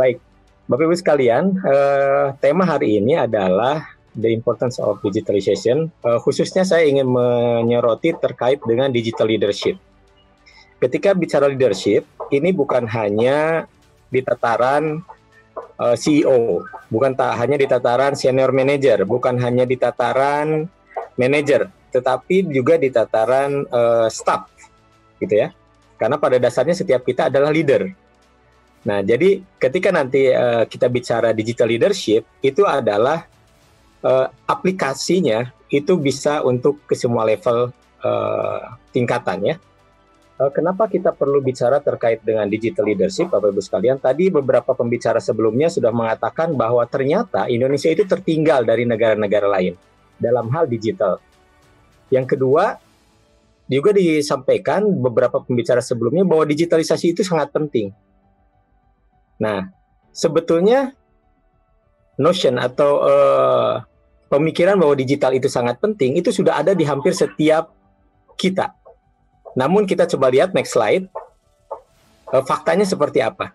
Baik, Bapak Ibu sekalian, tema hari ini adalah the importance of digitalization. Khususnya saya ingin menyoroti terkait dengan digital leadership. Ketika bicara leadership, ini bukan hanya di tataran CEO, bukan hanya di tataran senior manager, bukan hanya di tataran manager, tetapi juga di tataran staff, gitu ya. Karena pada dasarnya setiap kita adalah leader. Nah, jadi ketika nanti kita bicara digital leadership, itu adalah aplikasinya itu bisa untuk ke semua level tingkatannya. Kenapa kita perlu bicara terkait dengan digital leadership, Bapak Ibu sekalian? Tadi beberapa pembicara sebelumnya sudah mengatakan bahwa ternyata Indonesia itu tertinggal dari negara-negara lain dalam hal digital. Yang kedua, juga disampaikan beberapa pembicara sebelumnya bahwa digitalisasi itu sangat penting. Nah, sebetulnya notion atau pemikiran bahwa digital itu sangat penting itu sudah ada di hampir setiap kita. Namun kita coba lihat next slide, faktanya seperti apa?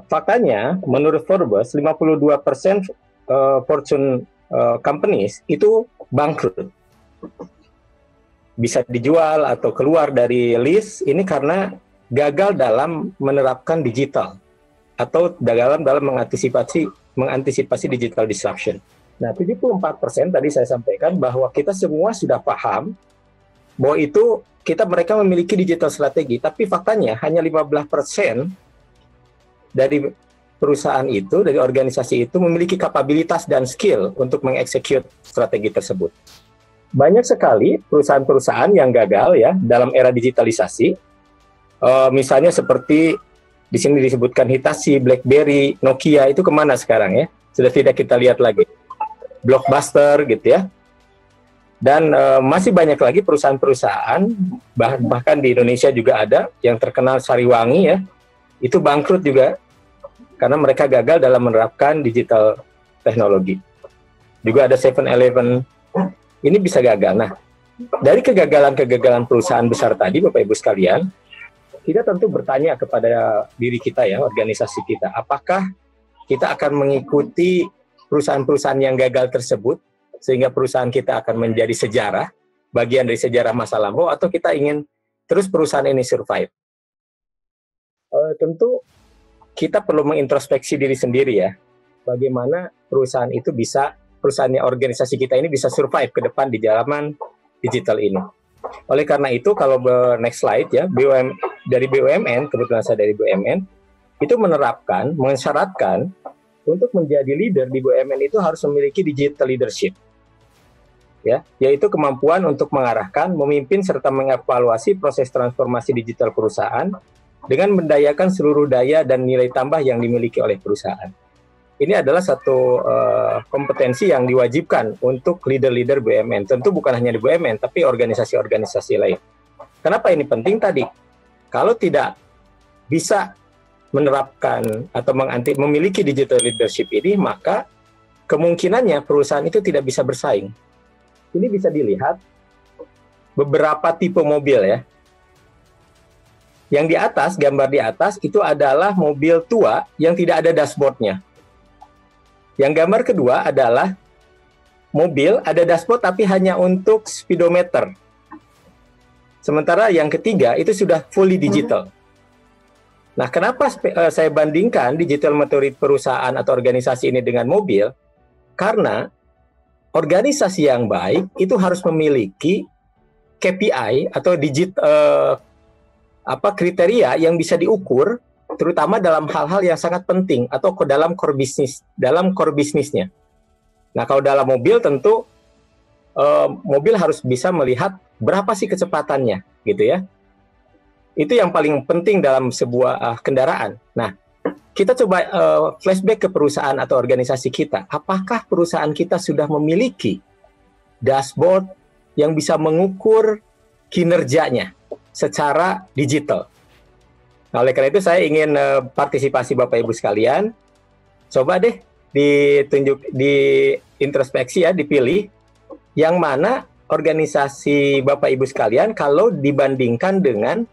Faktanya, menurut Forbes, 52% Fortune companies itu bangkrut. Bisa dijual atau keluar dari list ini karena gagal dalam menerapkan digital atau dalam mengantisipasi digital disruption. Nah, 74% tadi saya sampaikan bahwa kita semua sudah paham bahwa itu mereka memiliki digital strategi, tapi faktanya hanya 15% dari perusahaan itu, dari organisasi itu memiliki kapabilitas dan skill untuk mengeksekut strategi tersebut. Banyak sekali perusahaan-perusahaan yang gagal ya dalam era digitalisasi. Misalnya seperti di sini disebutkan Hitachi, BlackBerry, Nokia itu kemana sekarang ya? Sudah tidak kita lihat lagi. Blockbuster gitu ya. Dan masih banyak lagi perusahaan-perusahaan, bahkan di Indonesia juga ada yang terkenal Sariwangi ya, itu bangkrut juga karena mereka gagal dalam menerapkan digital teknologi. Juga ada 7-Eleven, ini bisa gagal. Nah, dari kegagalan-kegagalan perusahaan besar tadi, Bapak Ibu sekalian, kita tentu bertanya kepada diri kita ya, organisasi kita, apakah kita akan mengikuti perusahaan-perusahaan yang gagal tersebut, sehingga perusahaan kita akan menjadi sejarah, bagian dari sejarah masa lampau, atau kita ingin terus perusahaan ini survive. Tentu kita perlu mengintrospeksi diri sendiri ya, bagaimana perusahaan itu bisa, perusahaannya organisasi kita ini bisa survive ke depan di zaman digital ini. Oleh karena itu, kalau next slide ya, dari BUMN, kebetulan saya dari BUMN, itu menerapkan, mensyaratkan untuk menjadi leader di BUMN itu harus memiliki digital leadership. Ya, yaitu kemampuan untuk mengarahkan, memimpin serta mengevaluasi proses transformasi digital perusahaan dengan mendayakan seluruh daya dan nilai tambah yang dimiliki oleh perusahaan. Ini adalah satu kompetensi yang diwajibkan untuk leader-leader BUMN. Tentu bukan hanya di BUMN, tapi organisasi-organisasi lain. Kenapa ini penting tadi? Kalau tidak bisa menerapkan atau memiliki digital leadership ini, maka kemungkinannya perusahaan itu tidak bisa bersaing. Ini bisa dilihat beberapa tipe mobil ya. Yang di atas, gambar di atas itu adalah mobil tua yang tidak ada dashboardnya. Yang gambar kedua adalah mobil ada dashboard tapi hanya untuk speedometer. Sementara yang ketiga itu sudah fully digital. Nah, kenapa saya bandingkan digital maturity perusahaan atau organisasi ini dengan mobil? Karena organisasi yang baik itu harus memiliki KPI atau kriteria yang bisa diukur, terutama dalam hal-hal yang sangat penting atau dalam core bisnisnya. Nah, kalau dalam mobil tentu mobil harus bisa melihat berapa sih kecepatannya, gitu ya. Itu yang paling penting dalam sebuah kendaraan. Nah, kita coba flashback ke perusahaan atau organisasi kita. Apakah perusahaan kita sudah memiliki dashboard yang bisa mengukur kinerjanya secara digital? Nah, oleh karena itu saya ingin partisipasi Bapak Ibu sekalian. Coba deh introspeksi ya, dipilih yang mana organisasi Bapak Ibu sekalian kalau dibandingkan dengan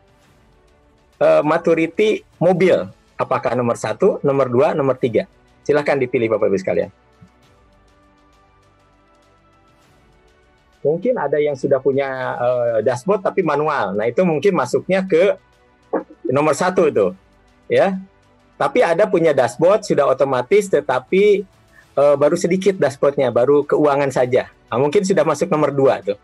maturity mobil. Apakah nomor 1, nomor 2, nomor 3? Silahkan dipilih Bapak Ibu sekalian. Mungkin ada yang sudah punya dashboard tapi manual. Nah, itu mungkin masuknya ke nomor 1 itu. Ya. Tapi ada punya dashboard sudah otomatis tetapi baru sedikit dashboardnya, baru keuangan saja. Nah, mungkin sudah masuk nomor 2 tuh.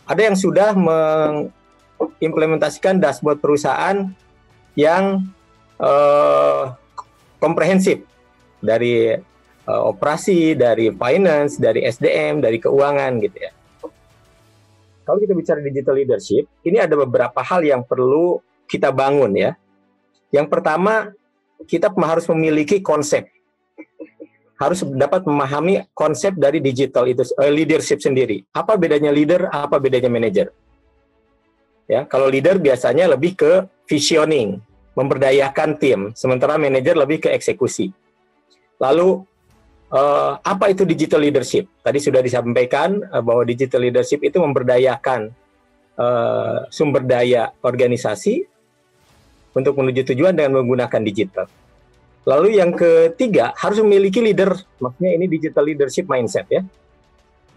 Ada yang sudah mengimplementasikan dashboard perusahaan yang komprehensif dari operasi, dari finance, dari SDM, dari keuangan gitu ya. Kalau kita bicara digital leadership, ini ada beberapa hal yang perlu kita bangun ya. Yang pertama, kita harus memiliki konsep. Harus dapat memahami konsep dari digital itu leadership sendiri. Apa bedanya leader, apa bedanya manager? Ya, kalau leader biasanya lebih ke visioning, memberdayakan tim, sementara manajer lebih ke eksekusi. Lalu apa itu digital leadership? Tadi sudah disampaikan bahwa digital leadership itu memberdayakan sumber daya organisasi untuk menuju tujuan dengan menggunakan digital. Lalu yang ketiga, harus memiliki leader, maksudnya ini digital leadership mindset ya.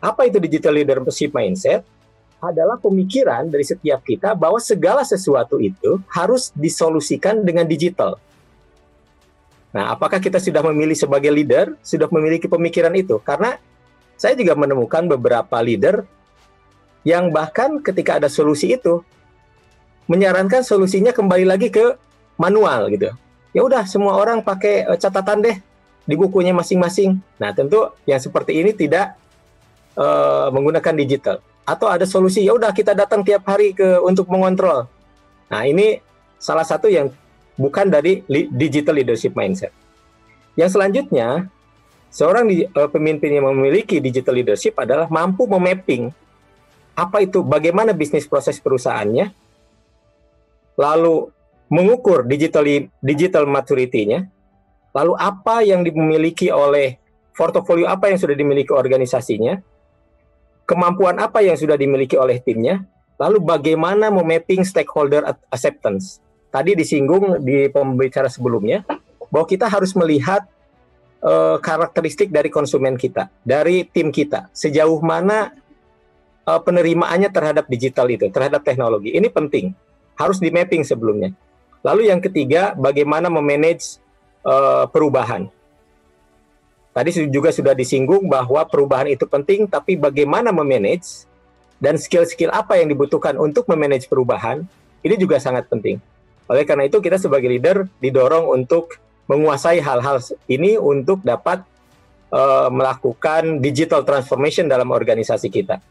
Apa itu digital leadership mindset? Adalah pemikiran dari setiap kita bahwa segala sesuatu itu harus disolusikan dengan digital. Nah, apakah kita sudah memilih sebagai leader, sudah memiliki pemikiran itu? Karena saya juga menemukan beberapa leader yang bahkan ketika ada solusi itu, menyarankan solusinya kembali lagi ke manual gitu. Ya udah, semua orang pakai catatan deh di bukunya masing-masing. Nah, tentu yang seperti ini tidak menggunakan digital. Atau ada solusi, ya udah kita datang tiap hari untuk mengontrol. Nah, ini salah satu yang bukan dari digital leadership mindset. Yang selanjutnya, seorang pemimpin yang memiliki digital leadership adalah mampu memapping apa itu, bagaimana bisnis proses perusahaannya, lalu mengukur digital maturity-nya, lalu apa yang dimiliki oleh portofolio, apa yang sudah dimiliki organisasinya, kemampuan apa yang sudah dimiliki oleh timnya, lalu bagaimana memapping stakeholder acceptance. Tadi disinggung di pembicara sebelumnya, bahwa kita harus melihat karakteristik dari konsumen kita, dari tim kita, sejauh mana penerimaannya terhadap digital itu, terhadap teknologi. Ini penting, harus di mapping sebelumnya. Lalu yang ketiga, bagaimana memanage perubahan. Tadi juga sudah disinggung bahwa perubahan itu penting, tapi bagaimana memanage dan skill-skill apa yang dibutuhkan untuk memanage perubahan, ini juga sangat penting. Oleh karena itu, kita sebagai leader didorong untuk menguasai hal-hal ini untuk dapat melakukan digital transformation dalam organisasi kita.